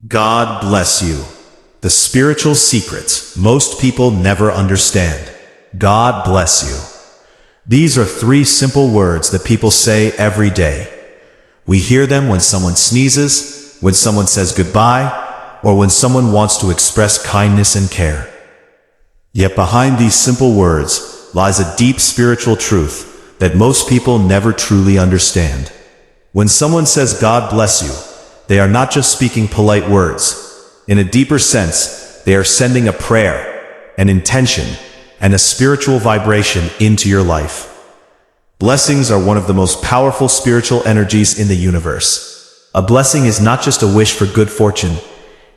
God bless you. The spiritual secrets most people never understand. God bless you. These are 3 simple words that people say every day. We hear them when someone sneezes, when someone says goodbye, or when someone wants to express kindness and care. Yet behind these simple words lies a deep spiritual truth that most people never truly understand. When someone says God bless you, they are not just speaking polite words. In a deeper sense, they are sending a prayer, an intention, and a spiritual vibration into your life. Blessings are one of the most powerful spiritual energies in the universe. A blessing is not just a wish for good fortune.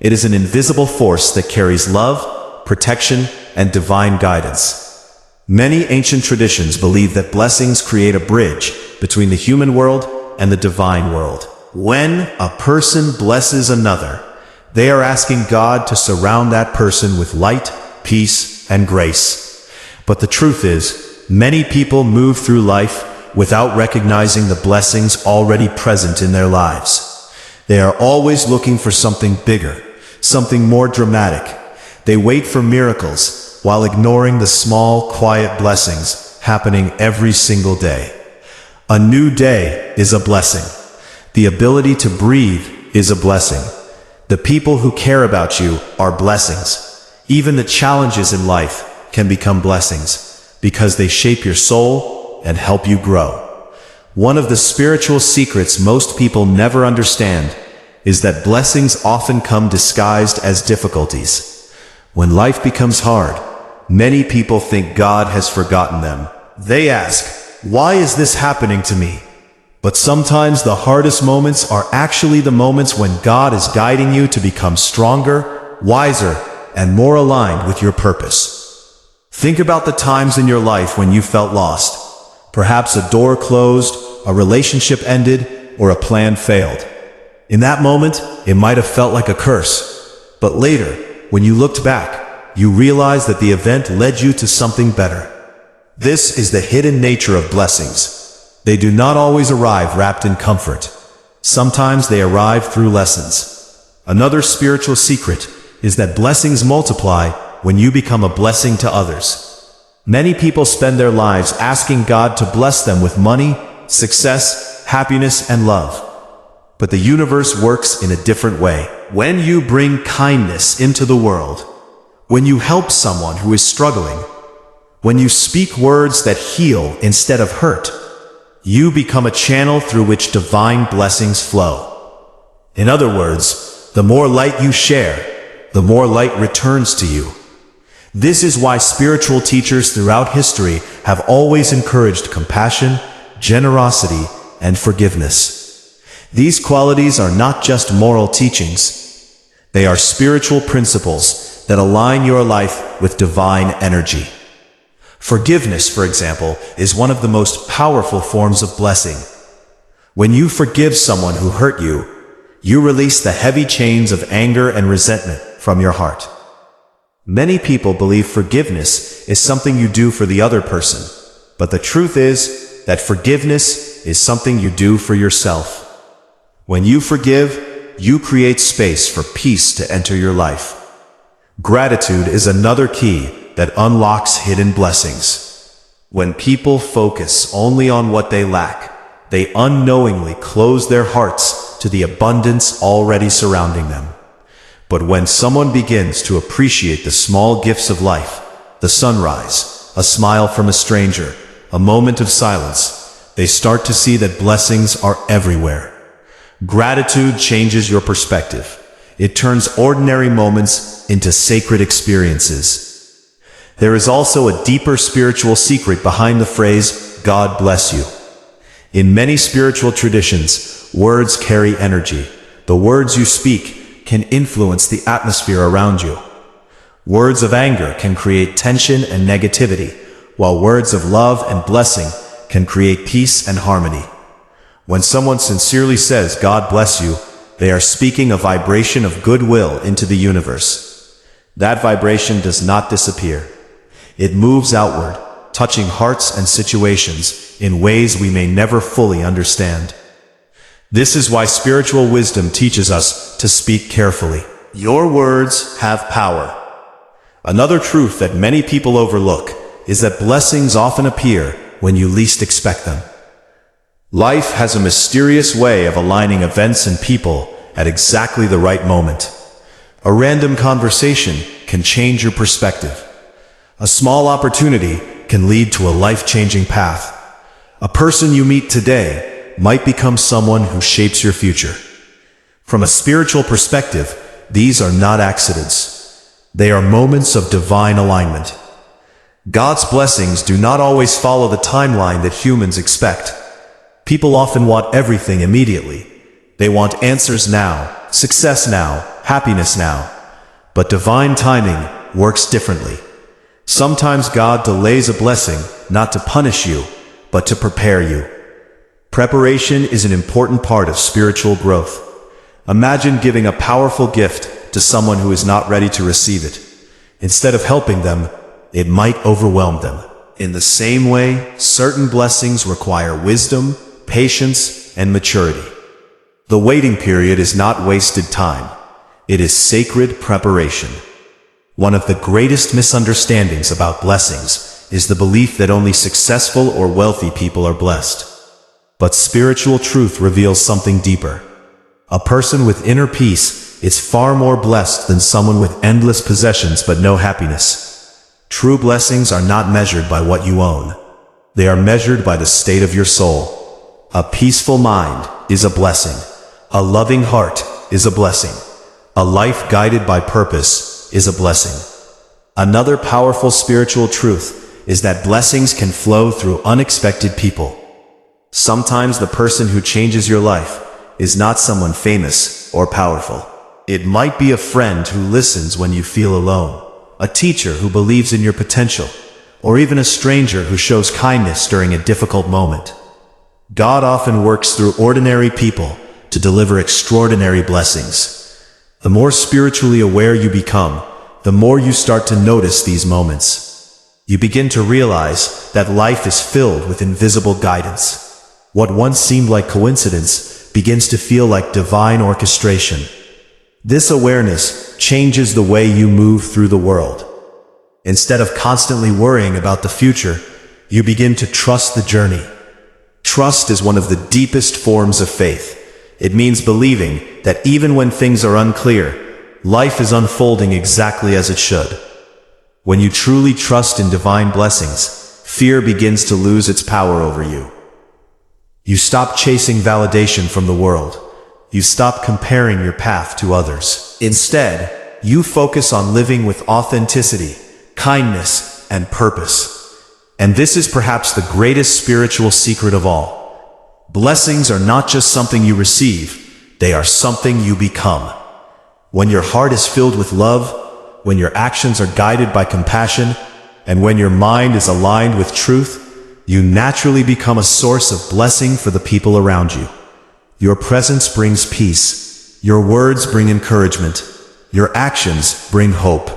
It is an invisible force that carries love, protection, and divine guidance. Many ancient traditions believe that blessings create a bridge between the human world and the divine world. When a person blesses another, they are asking God to surround that person with light, peace, and grace. But the truth is, many people move through life without recognizing the blessings already present in their lives. They are always looking for something bigger, something more dramatic. They wait for miracles while ignoring the small, quiet blessings happening every single day. A new day is a blessing. The ability to breathe is a blessing. The people who care about you are blessings. Even the challenges in life can become blessings because they shape your soul and help you grow. One of the spiritual secrets most people never understand is that blessings often come disguised as difficulties. When life becomes hard, many people think God has forgotten them. They ask, "Why is this happening to me?" But sometimes the hardest moments are actually the moments when God is guiding you to become stronger, wiser, and more aligned with your purpose. Think about the times in your life when you felt lost. Perhaps a door closed, a relationship ended, or a plan failed. In that moment, it might have felt like a curse. But later, when you looked back, you realized that the event led you to something better. This is the hidden nature of blessings. They do not always arrive wrapped in comfort. Sometimes they arrive through lessons. Another spiritual secret is that blessings multiply when you become a blessing to others. Many people spend their lives asking God to bless them with money, success, happiness, and love. But the universe works in a different way. When you bring kindness into the world, when you help someone who is struggling, when you speak words that heal instead of hurt, you become a channel through which divine blessings flow. In other words, the more light you share, the more light returns to you. This is why spiritual teachers throughout history have always encouraged compassion, generosity, and forgiveness. These qualities are not just moral teachings. They are spiritual principles that align your life with divine energy. Forgiveness, for example, is one of the most powerful forms of blessing. When you forgive someone who hurt you, you release the heavy chains of anger and resentment from your heart. Many people believe forgiveness is something you do for the other person, but the truth is that forgiveness is something you do for yourself. When you forgive, you create space for peace to enter your life. Gratitude is another key that unlocks hidden blessings. When people focus only on what they lack, they unknowingly close their hearts to the abundance already surrounding them. But when someone begins to appreciate the small gifts of life, the sunrise, a smile from a stranger, a moment of silence, they start to see that blessings are everywhere. Gratitude changes your perspective. It turns ordinary moments into sacred experiences. There is also a deeper spiritual secret behind the phrase, God bless you. In many spiritual traditions, words carry energy. The words you speak can influence the atmosphere around you. Words of anger can create tension and negativity, while words of love and blessing can create peace and harmony. When someone sincerely says, God bless you, they are speaking a vibration of goodwill into the universe. That vibration does not disappear. It moves outward, touching hearts and situations in ways we may never fully understand. This is why spiritual wisdom teaches us to speak carefully. Your words have power. Another truth that many people overlook is that blessings often appear when you least expect them. Life has a mysterious way of aligning events and people at exactly the right moment. A random conversation can change your perspective. A small opportunity can lead to a life-changing path. A person you meet today might become someone who shapes your future. From a spiritual perspective, these are not accidents. They are moments of divine alignment. God's blessings do not always follow the timeline that humans expect. People often want everything immediately. They want answers now, success now, happiness now. But divine timing works differently. Sometimes God delays a blessing not to punish you, but to prepare you. Preparation is an important part of spiritual growth. Imagine giving a powerful gift to someone who is not ready to receive it. Instead of helping them, it might overwhelm them. In the same way, certain blessings require wisdom, patience, and maturity. The waiting period is not wasted time. It is sacred preparation. One of the greatest misunderstandings about blessings is the belief that only successful or wealthy people are blessed. But spiritual truth reveals something deeper. A person with inner peace is far more blessed than someone with endless possessions but no happiness. True blessings are not measured by what you own. They are measured by the state of your soul. A peaceful mind is a blessing. A loving heart is a blessing. A life guided by purpose is a blessing. Another powerful spiritual truth is that blessings can flow through unexpected people. Sometimes the person who changes your life is not someone famous or powerful. It might be a friend who listens when you feel alone, a teacher who believes in your potential, or even a stranger who shows kindness during a difficult moment. God often works through ordinary people to deliver extraordinary blessings. The more spiritually aware you become, the more you start to notice these moments. You begin to realize that life is filled with invisible guidance. What once seemed like coincidence begins to feel like divine orchestration. This awareness changes the way you move through the world. Instead of constantly worrying about the future, you begin to trust the journey. Trust is one of the deepest forms of faith. It means believing that even when things are unclear, life is unfolding exactly as it should. When you truly trust in divine blessings, fear begins to lose its power over you. You stop chasing validation from the world. You stop comparing your path to others. Instead, you focus on living with authenticity, kindness, and purpose. And this is perhaps the greatest spiritual secret of all. Blessings are not just something you receive, they are something you become. When your heart is filled with love, when your actions are guided by compassion, and when your mind is aligned with truth, you naturally become a source of blessing for the people around you. Your presence brings peace. Your words bring encouragement. Your actions bring hope.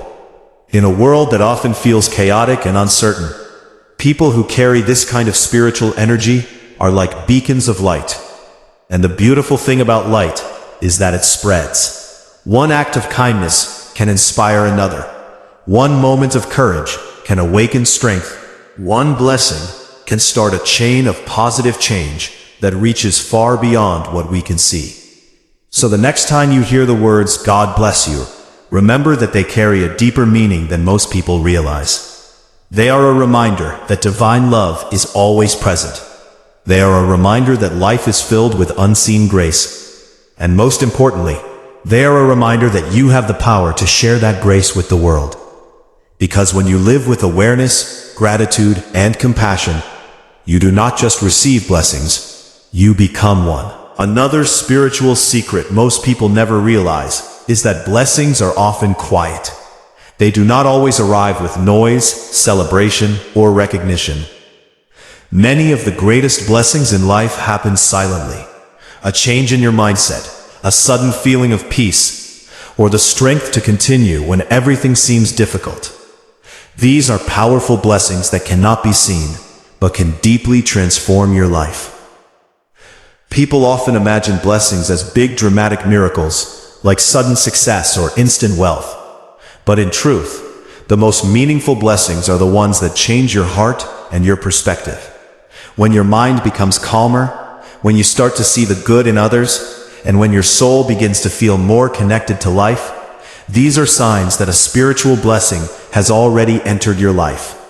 In a world that often feels chaotic and uncertain, people who carry this kind of spiritual energy are like beacons of light. And the beautiful thing about light is that it spreads. One act of kindness can inspire another. One moment of courage can awaken strength. One blessing can start a chain of positive change that reaches far beyond what we can see. So the next time you hear the words, "God bless you," remember that they carry a deeper meaning than most people realize. They are a reminder that divine love is always present. They are a reminder that life is filled with unseen grace. And most importantly, they are a reminder that you have the power to share that grace with the world. Because when you live with awareness, gratitude, and compassion, you do not just receive blessings, you become one. Another spiritual secret most people never realize is that blessings are often quiet. They do not always arrive with noise, celebration, or recognition. Many of the greatest blessings in life happen silently. A change in your mindset, a sudden feeling of peace, or the strength to continue when everything seems difficult. These are powerful blessings that cannot be seen, but can deeply transform your life. People often imagine blessings as big dramatic miracles, like sudden success or instant wealth. But in truth, the most meaningful blessings are the ones that change your heart and your perspective. When your mind becomes calmer, when you start to see the good in others, and when your soul begins to feel more connected to life, these are signs that a spiritual blessing has already entered your life.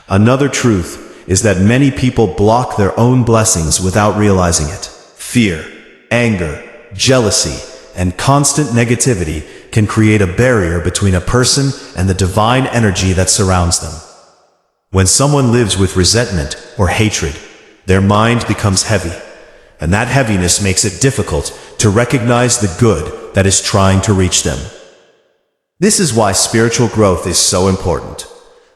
Another truth is that many people block their own blessings without realizing it. Fear, anger, jealousy, and constant negativity can create a barrier between a person and the divine energy that surrounds them. When someone lives with resentment or hatred, their mind becomes heavy, and that heaviness makes it difficult to recognize the good that is trying to reach them. This is why spiritual growth is so important.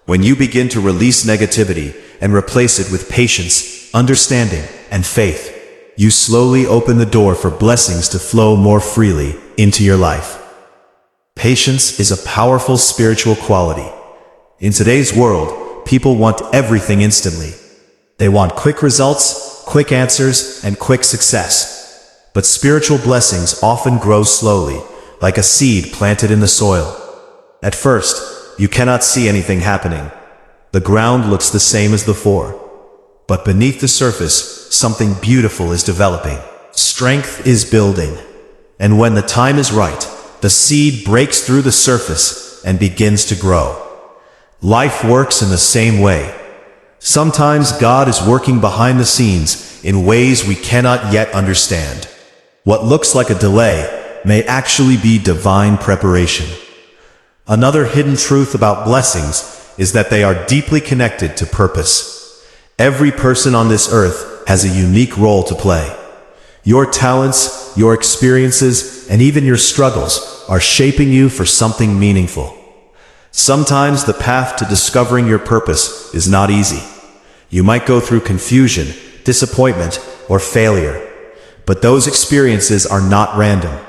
When you begin to release negativity and replace it with patience, understanding, and faith, you slowly open the door for blessings to flow more freely into your life. Patience is a powerful spiritual quality. In today's world, people want everything instantly. They want quick results, quick answers, and quick success. But spiritual blessings often grow slowly, like a seed planted in the soil. At first, you cannot see anything happening. The ground looks the same as before. But beneath the surface, something beautiful is developing. Strength is building. And when the time is right, the seed breaks through the surface and begins to grow. Life works in the same way. Sometimes God is working behind the scenes in ways we cannot yet understand. What looks like a delay may actually be divine preparation. Another hidden truth about blessings is that they are deeply connected to purpose. Every person on this earth has a unique role to play. Your talents, your experiences, and even your struggles are shaping you for something meaningful. Sometimes the path to discovering your purpose is not easy. You might go through confusion, disappointment, or failure. But those experiences are not random.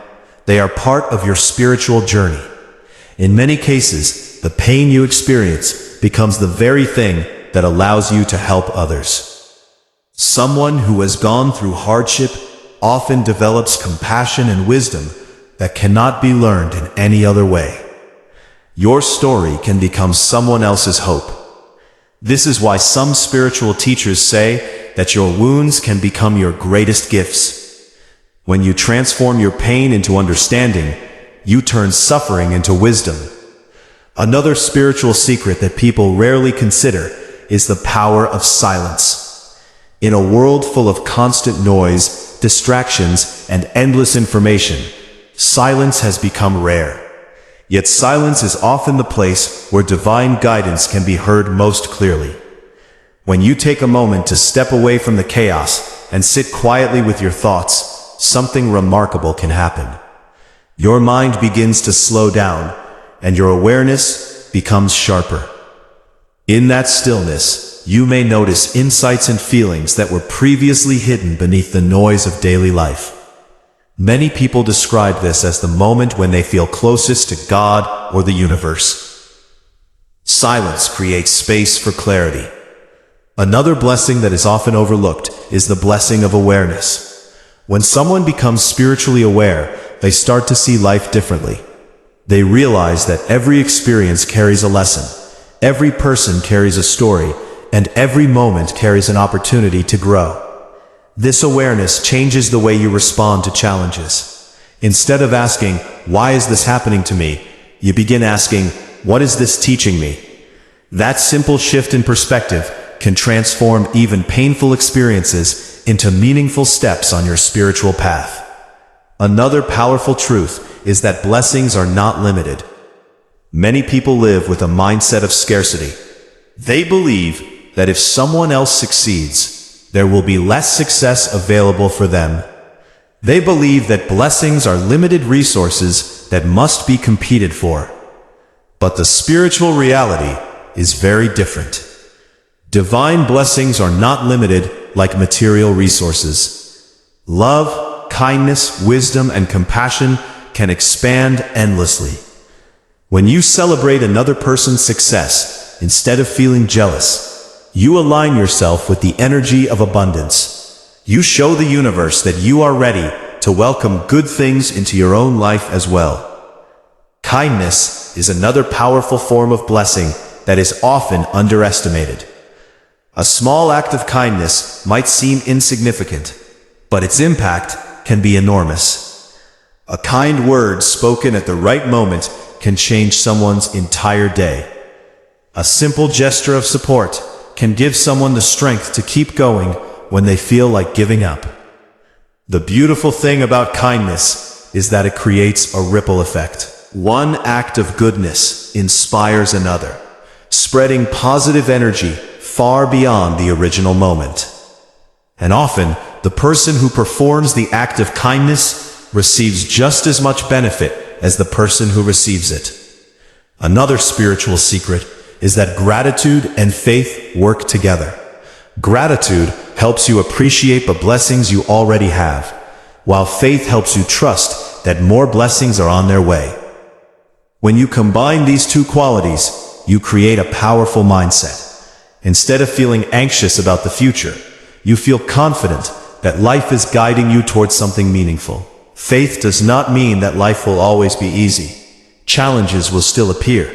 They are part of your spiritual journey. In many cases, the pain you experience becomes the very thing that allows you to help others. Someone who has gone through hardship often develops compassion and wisdom that cannot be learned in any other way. Your story can become someone else's hope. This is why some spiritual teachers say that your wounds can become your greatest gifts. When you transform your pain into understanding, you turn suffering into wisdom. Another spiritual secret that people rarely consider is the power of silence. In a world full of constant noise, distractions, and endless information, silence has become rare. Yet silence is often the place where divine guidance can be heard most clearly. When you take a moment to step away from the chaos and sit quietly with your thoughts, something remarkable can happen. Your mind begins to slow down, and your awareness becomes sharper. In that stillness, you may notice insights and feelings that were previously hidden beneath the noise of daily life. Many people describe this as the moment when they feel closest to God or the universe. Silence creates space for clarity. Another blessing that is often overlooked is the blessing of awareness. When someone becomes spiritually aware, they start to see life differently. They realize that every experience carries a lesson. Every person carries a story, and every moment carries an opportunity to grow. This awareness changes the way you respond to challenges. Instead of asking, "Why is this happening to me?" you begin asking, "What is this teaching me?" That simple shift in perspective can transform even painful experiences into meaningful steps on your spiritual path. Another powerful truth is that blessings are not limited. Many people live with a mindset of scarcity. They believe that if someone else succeeds, there will be less success available for them. They believe that blessings are limited resources that must be competed for. But the spiritual reality is very different. Divine blessings are not limited like material resources. Love, kindness, wisdom, and compassion can expand endlessly. When you celebrate another person's success, instead of feeling jealous, you align yourself with the energy of abundance. You show the universe that you are ready to welcome good things into your own life as well. Kindness is another powerful form of blessing that is often underestimated. A small act of kindness might seem insignificant, but its impact can be enormous. A kind word spoken at the right moment can change someone's entire day. A simple gesture of support can give someone the strength to keep going when they feel like giving up. The beautiful thing about kindness is that it creates a ripple effect. One act of goodness inspires another, spreading positive energy far beyond the original moment. And often, the person who performs the act of kindness receives just as much benefit as the person who receives it. Another spiritual secret is that gratitude and faith work together. Gratitude helps you appreciate the blessings you already have, while faith helps you trust that more blessings are on their way. When you combine these two qualities, you create a powerful mindset. Instead of feeling anxious about the future, you feel confident that life is guiding you towards something meaningful. Faith does not mean that life will always be easy. Challenges will still appear.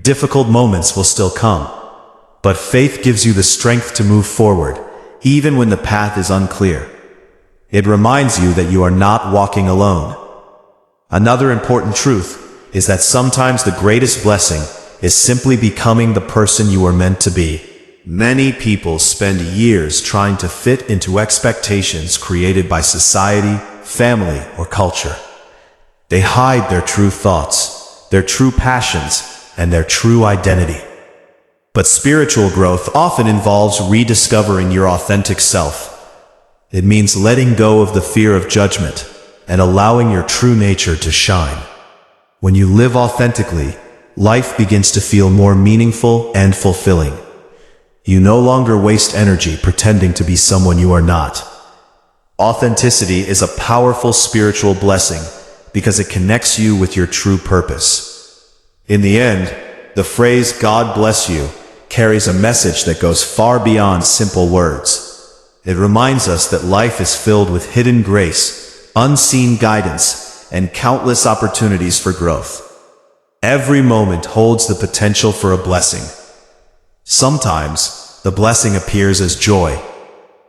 Difficult moments will still come. But faith gives you the strength to move forward, even when the path is unclear. It reminds you that you are not walking alone. Another important truth is that sometimes the greatest blessing is simply becoming the person you are meant to be. Many people spend years trying to fit into expectations created by society, family, or culture. They hide their true thoughts, their true passions, and their true identity. But spiritual growth often involves rediscovering your authentic self. It means letting go of the fear of judgment and allowing your true nature to shine. When you live authentically, life begins to feel more meaningful and fulfilling. You no longer waste energy pretending to be someone you are not. Authenticity is a powerful spiritual blessing because it connects you with your true purpose. In the end, the phrase "God bless you" carries a message that goes far beyond simple words. It reminds us that life is filled with hidden grace, unseen guidance, and countless opportunities for growth. Every moment holds the potential for a blessing. Sometimes, the blessing appears as joy.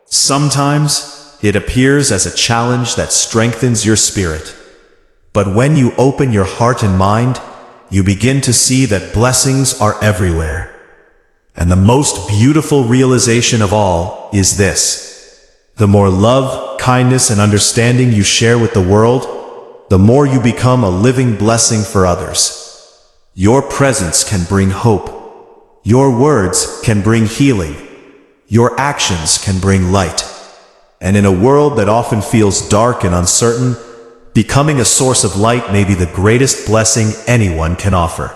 Sometimes, it appears as a challenge that strengthens your spirit. But when you open your heart and mind, you begin to see that blessings are everywhere. And the most beautiful realization of all is this: the more love, kindness, and understanding you share with the world, the more you become a living blessing for others. Your presence can bring hope. Your words can bring healing. Your actions can bring light. And in a world that often feels dark and uncertain, becoming a source of light may be the greatest blessing anyone can offer.